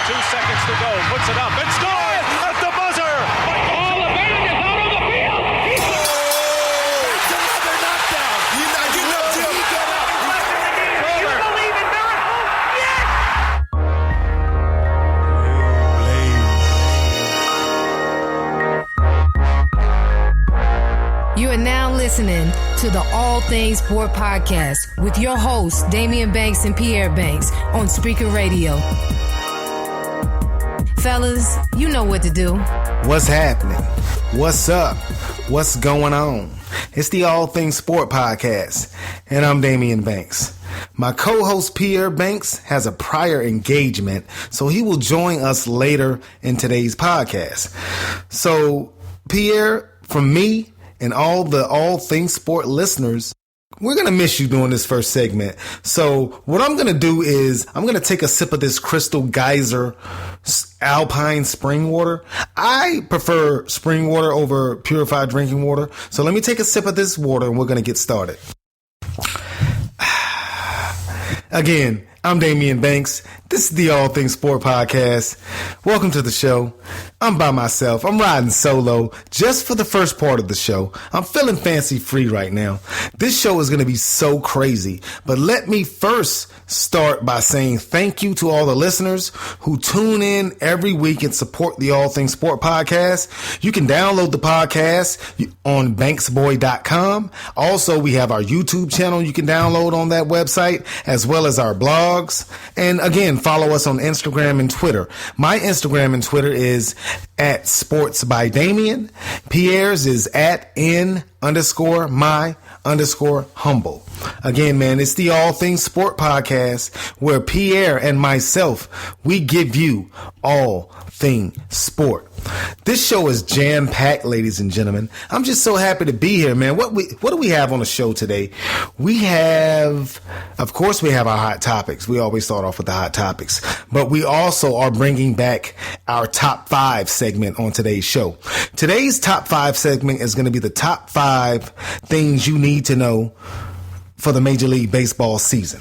seconds to go. Puts it up and scores at the buzzer. Oh, the man is out on the field. That's another knockdown. You're not getting up till he get up. You believe in miracles? Yes. You are now listening to the All Things Sport Podcast with your hosts, Daimeon Banks and Pierre Banks on Spreaker Radio. Fellas, you know what to do. What's happening? What's up? What's going on? It's the All Things Sport Podcast, and I'm Daimeon Banks. My co-host Pierre Banks has a prior engagement, so he will join us later in today's podcast. So, Pierre, from me and all the All Things Sport listeners, we're going to miss you during this first segment. So what I'm going to do is I'm going to take a sip of this Crystal Geyser Alpine spring water. I prefer spring water over purified drinking water. So let me take a sip of this water and we're going to get started. Again, I'm Daimeon Banks. This is the All Things Sport Podcast. Welcome to the show. I'm by myself. I'm riding solo just for the first part of the show. I'm feeling fancy free right now. This show is going to be so crazy. But let me first start by saying thank you to all the listeners who tune in every week and support the All Things Sport Podcast. You can download the podcast on banksboy.com. Also, we have our YouTube channel you can download on that website, as well as our blogs. And again, follow us on Instagram and Twitter. My Instagram and Twitter is at Sports by Daimeon. Pierre's is at N_my_humble. Again, man, it's the All Things Sport Podcast where Pierre and myself, we give you all things sport. This show is jam-packed, ladies and gentlemen. I'm just so happy to be here, man. What do we have on the show today? We have, of course, we have our hot topics. We always start off with the hot topics, but we also are bringing back our top 5 segment on today's show. Today's top 5 segment is going to be the top 5 things you need to know for the Major League Baseball season.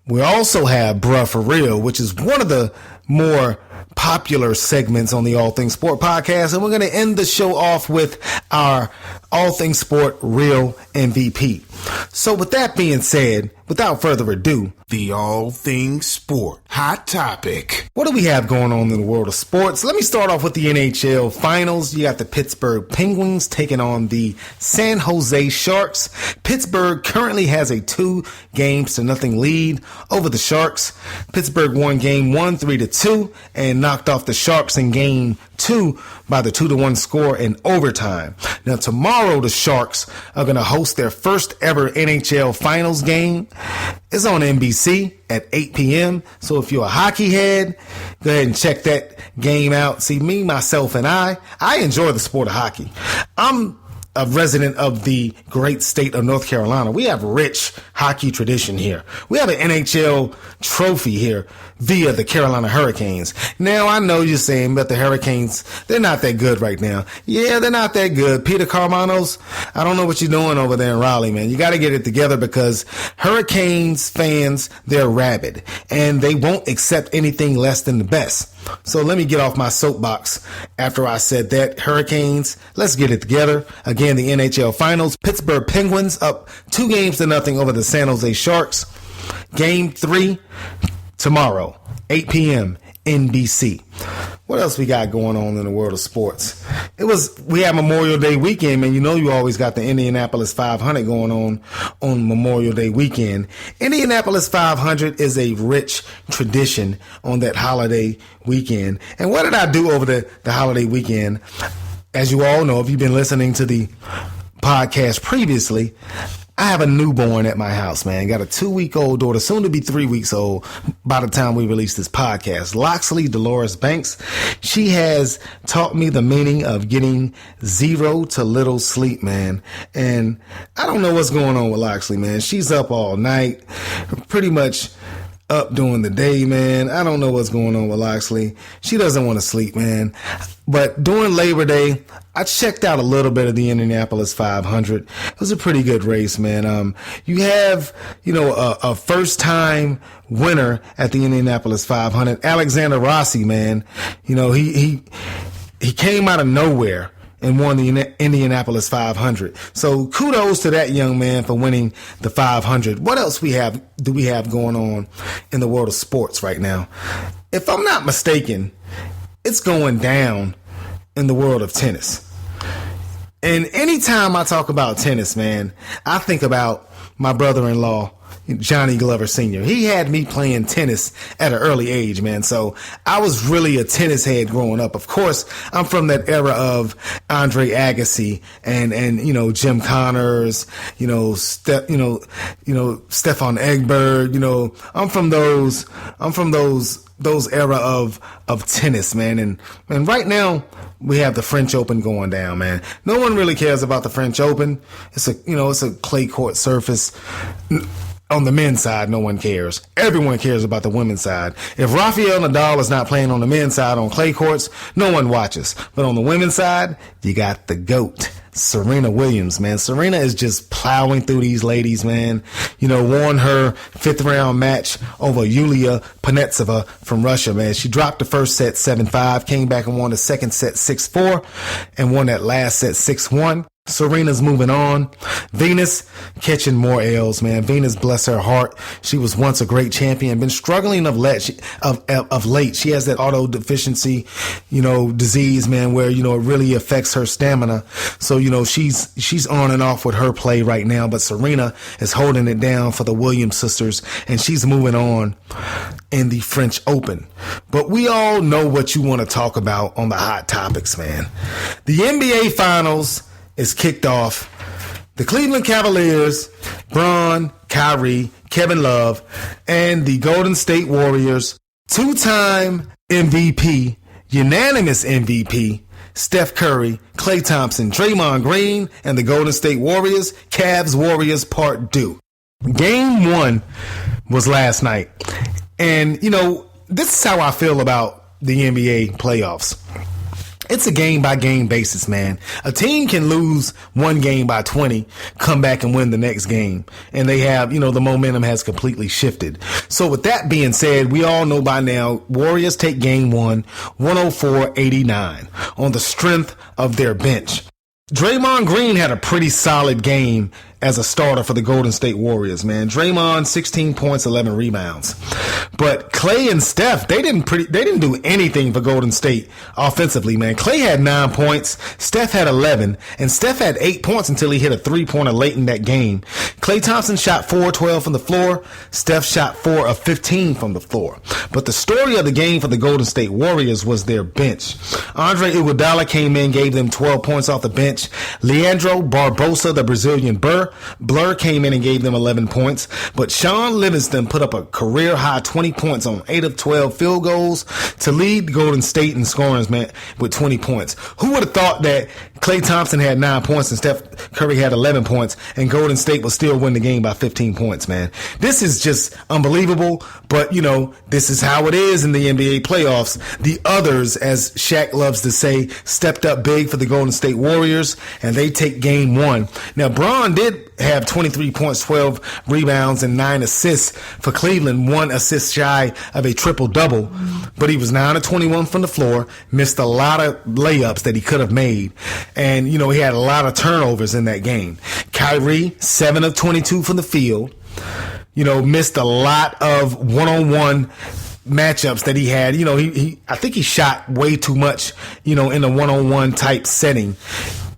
We also have Bruh For Real, which is one of the more popular segments on the All Things Sport Podcast, and we're going to end the show off with our All Things Sport Real MVP. So with that being said, without further ado, The All Things Sport Hot Topic. What do we have going on in the world of sports? Let me start off with the NHL Finals. You got the Pittsburgh Penguins taking on the San Jose Sharks. Pittsburgh currently has a 2-0 lead over the Sharks. Pittsburgh won game 1 3-2 and knocked off the Sharks in game 2 by the 2-1 score in overtime. Now tomorrow the Sharks are going to host their first ever NHL Finals game. It's on NBC at 8 p.m. So if you're a hockey head, go ahead and check that game out. See, me, myself, and I enjoy the sport of hockey. I'm a resident of the great state of North Carolina. We have rich hockey tradition here. We have an NHL trophy here via the Carolina Hurricanes. Now, I know you're saying that the Hurricanes, they're not that good right now. Yeah, they're not that good. Peter Carmanos, I don't know what you're doing over there in Raleigh, man. You got to get it together because Hurricanes fans, they're rabid and they won't accept anything less than the best. So let me get off my soapbox after I said that. Hurricanes, let's get it together. Again, the NHL Finals. Pittsburgh Penguins up 2-0 over the San Jose Sharks. Game 3 tomorrow, 8 p.m. NBC. What else we got going on in the world of sports? We had Memorial Day weekend, man. You know you always got the Indianapolis 500 going on Memorial Day weekend. Indianapolis 500 is a rich tradition on that holiday weekend. And what did I do over the holiday weekend? As you all know, if you've been listening to the podcast previously, I have a newborn at my house, man. Got a 2-week-old daughter, soon to be 3 weeks old by the time we release this podcast. Loxley Dolores Banks. She has taught me the meaning of getting zero to little sleep, man. And I don't know what's going on with Loxley, man. She's up all night, pretty much up during the day, man. I don't know what's going on with Loxley. She doesn't want to sleep, man. But during Labor Day, I checked out a little bit of the Indianapolis 500. It was a pretty good race, man. You have, a first-time winner at the Indianapolis 500, Alexander Rossi, man. He came out of nowhere and won the Indianapolis 500. So kudos to that young man for winning the 500. What else do we have going on in the world of sports right now? If I'm not mistaken, it's going down in the world of tennis. And anytime I talk about tennis, man, I think about my brother-in-law, Johnny Glover Sr. He had me playing tennis at an early age, man. So I was really a tennis head growing up. Of course, I'm from that era of Andre Agassi and Jim Connors, Stefan Egberg, I'm from those era of tennis, man. And right now we have the French Open going down, man. No one really cares about the French Open. It's a clay court surface. On the men's side, no one cares. Everyone cares about the women's side. If Rafael Nadal is not playing on the men's side on clay courts, no one watches. But on the women's side, you got the GOAT, Serena Williams, man. Serena is just plowing through these ladies, man. Won her 5th round match over Yulia Panetseva from Russia, man. She dropped the first set 7-5, came back and won the second set 6-4, and won that last set 6-1. Serena's moving on. Venus catching more L's, man. Venus, bless her heart. She was once a great champion, been struggling of late. She has that auto deficiency, disease, man, where, it really affects her stamina. So, she's on and off with her play right now, but Serena is holding it down for the Williams sisters, and she's moving on in the French Open. But we all know what you want to talk about on the hot topics, man. The NBA Finals is kicked off. The Cleveland Cavaliers, Bron, Kyrie, Kevin Love, and the Golden State Warriors, two-time MVP, unanimous MVP, Steph Curry, Klay Thompson, Draymond Green, and the Golden State Warriors, Cavs Warriors Part 2. Game 1 was last night. And, this is how I feel about the NBA playoffs. It's a game-by-game basis, man. A team can lose one game by 20, come back and win the next game. And they have, the momentum has completely shifted. So with that being said, we all know by now, Warriors take game 1, 104-89, on the strength of their bench. Draymond Green had a pretty solid game as a starter for the Golden State Warriors, man. Draymond, 16 points, 11 rebounds. But Klay and Steph, they didn't do anything for Golden State offensively, man. Klay had 9 points, Steph had 11, and Steph had 8 points until he hit a 3-pointer late in that game. Klay Thompson shot 4-12 from the floor. Steph shot 4 of 15 from the floor. But the story of the game for the Golden State Warriors was their bench. Andre Iguodala came in, gave them 12 points off the bench. Leandro Barbosa, the Brazilian Blur came in and gave them 11 points, but Sean Livingston put up a career-high 20 points on 8 of 12 field goals to lead Golden State in scoring, man, with 20 points. Who would have thought that Klay Thompson had 9 points and Steph Curry had 11 points and Golden State would still win the game by 15 points, man? This is just unbelievable, but, this is how it is in the NBA playoffs. The others, as Shaq loves to say, stepped up big for the Golden State Warriors, and they take game 1. Now, Bron did have 23 points, 12 rebounds, and 9 assists for Cleveland, 1 assist shy of a triple-double. But he was 9 of 21 from the floor, missed a lot of layups that he could have made. And, he had a lot of turnovers in that game. Kyrie, 7 of 22 from the field, missed a lot of one-on-one matchups that he had. I think he shot way too much, in a one-on-one type setting.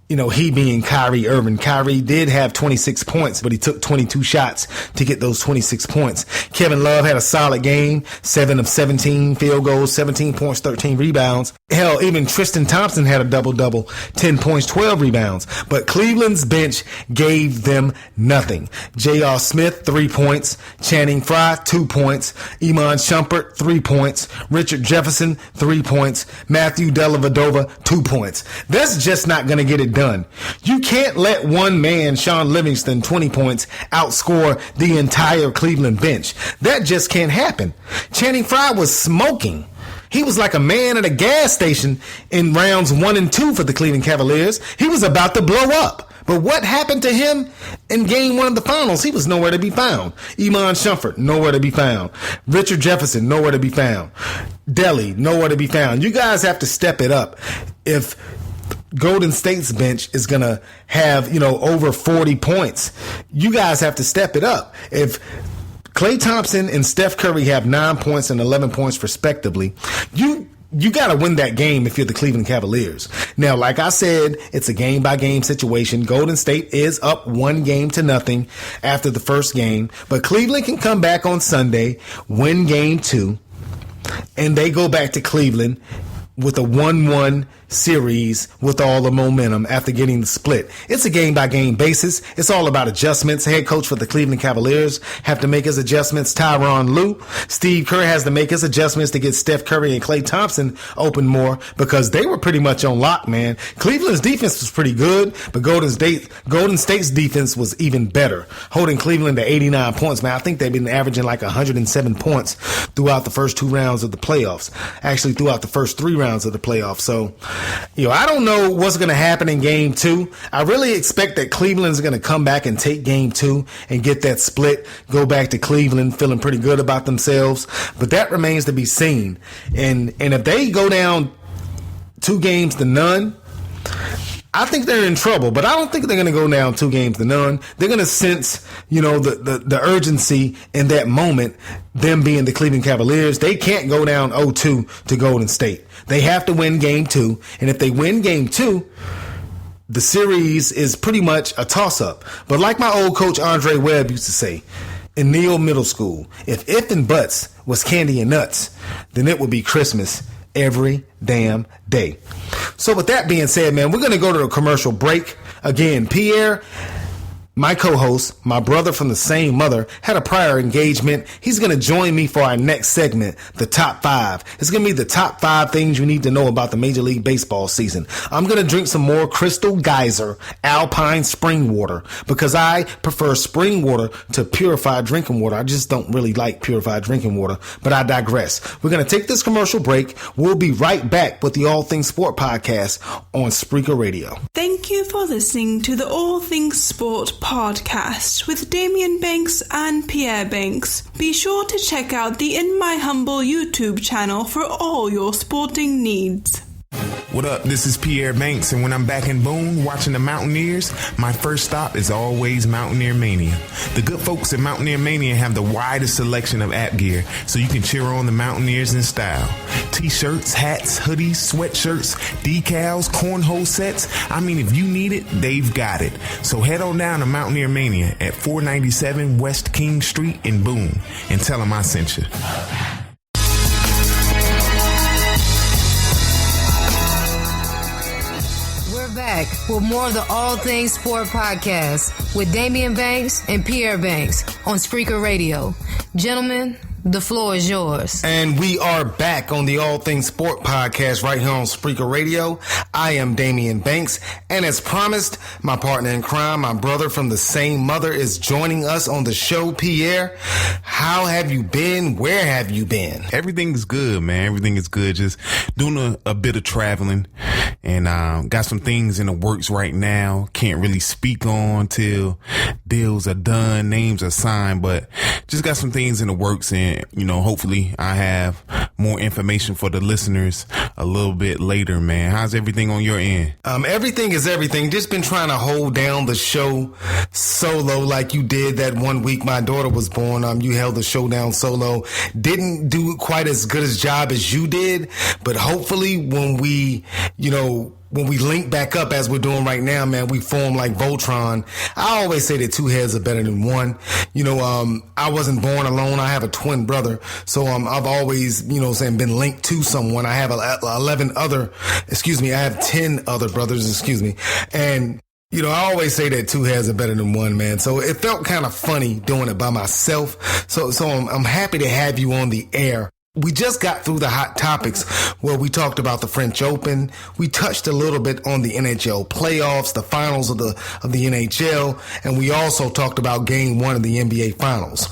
He being Kyrie Irving. Kyrie did have 26 points, but he took 22 shots to get those 26 points. Kevin Love had a solid game, 7 of 17 field goals, 17 points, 13 rebounds. Hell, even Tristan Thompson had a double-double, 10 points, 12 rebounds. But Cleveland's bench gave them nothing. J.R. Smith, 3 points. Channing Frye, 2 points. Iman Shumpert, 3 points. Richard Jefferson, 3 points. Matthew Dellavedova, 2 points. That's just not going to get it done done. You can't let one man, Sean Livingston, 20 points, outscore the entire Cleveland bench. That just can't happen. Channing Frye was smoking. He was like a man at a gas station in rounds 1 and 2 for the Cleveland Cavaliers. He was about to blow up. But what happened to him in game 1 of the finals? He was nowhere to be found. Iman Shumpert, nowhere to be found. Richard Jefferson, nowhere to be found. Delly, nowhere to be found. You guys have to step it up. If Golden State's bench is going to have, over 40 points, you guys have to step it up. If Klay Thompson and Steph Curry have 9 points and 11 points respectively, you got to win that game if you're the Cleveland Cavaliers. Now, like I said, it's a game-by-game situation. Golden State is up 1-0 after the first game, but Cleveland can come back on Sunday, win game 2, and they go back to Cleveland with a 1-1 series with all the momentum after getting the split. It's a game-by-game basis. It's all about adjustments. Head coach for the Cleveland Cavaliers have to make his adjustments. Tyronn Lue. Steve Kerr has to make his adjustments to get Steph Curry and Klay Thompson open more because they were pretty much on lock, man. Cleveland's defense was pretty good, but Golden State's defense was even better, holding Cleveland to 89 points, man. I think they've been averaging like 107 points throughout the first 2 rounds of the playoffs. Actually, throughout the first 3 rounds of the playoffs. So, I don't know what's going to happen in game 2. I really expect that Cleveland's going to come back and take game 2 and get that split, go back to Cleveland feeling pretty good about themselves. But that remains to be seen. And if they go down 2-0, I think they're in trouble, but I don't think they're going to go down 2-0. They're going to sense, the urgency in that moment, them being the Cleveland Cavaliers. They can't go down 0-2 to Golden State. They have to win game 2. And if they win game 2, the series is pretty much a toss-up. But like my old coach Andre Webb used to say in Neal Middle School, if and buts was candy and nuts, then it would be Christmas every damn day. So with that being said, man, we're going to go to a commercial break. Again, Pierre, my co-host, my brother from the same mother, had a prior engagement. He's going to join me for our next segment, the top 5. It's going to be the top 5 things you need to know about the Major League Baseball season. I'm going to drink some more Crystal Geyser Alpine spring water because I prefer spring water to purified drinking water. I just don't really like purified drinking water, but I digress. We're going to take this commercial break. We'll be right back with the All Things Sport podcast on Spreaker Radio. Thank you for listening to the All Things Sport podcast with Daimeon Banks and Pierre Banks. Be sure to check out the In My Humble YouTube channel for all your sporting needs. What up? This is Pierre Banks, and when I'm back in Boone watching the Mountaineers, my first stop is always Mountaineer Mania. The good folks at Mountaineer Mania have the widest selection of app gear, so you can cheer on the Mountaineers in style. T-shirts, hats, hoodies, sweatshirts, decals, cornhole sets. I mean, if you need it, they've got it. So head on down to Mountaineer Mania at 497 West King Street in Boone, and tell them I sent you. Back with more of the All Things Sport podcast with Daimeon Banks and Pierre Banks on Spreaker Radio. Gentlemen, the floor is yours. And we are back on the All Things Sport podcast right here on Spreaker Radio. I am Daimeon Banks, and as promised, my partner in crime, my brother from the same mother, is joining us on the show. Pierre, how have you been? Where have you been? Everything is good, man. Everything is good. Just doing a bit of traveling, and got some things in the works right now. Can't really speak on till deals are done, names are signed, but just got some things in the works, and hopefully I have more information for the listeners a little bit later, man. How's everything on your end? Everything is everything. Just been trying to hold down the show solo like you did that one week my daughter was born. You held the show down solo. Didn't do quite as good a job as you did, but hopefully when we link back up as we're doing right now, man, we form like Voltron. I always say that 2 heads are better than 1. I wasn't born alone. I have a twin brother. So I've always, been linked to someone. I have 10 other brothers, And I always say that 2 heads are better than 1, man. So it felt kind of funny doing it by myself. So I'm happy to have you on the air We just got through the hot topics where we talked about the French Open. We touched a little bit on the NHL playoffs, the finals of the NHL, and we also talked about game 1 of the NBA finals.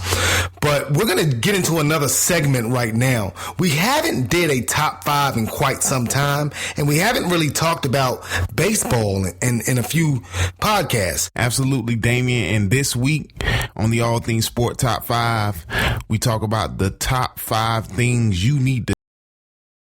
But we're going to get into another segment right now. We haven't did a top 5 in quite some time, and we haven't really talked about baseball in a few podcasts. Absolutely, Daimeon. And this week on the All Things Sport Top 5, we talk about the top 5 things you need to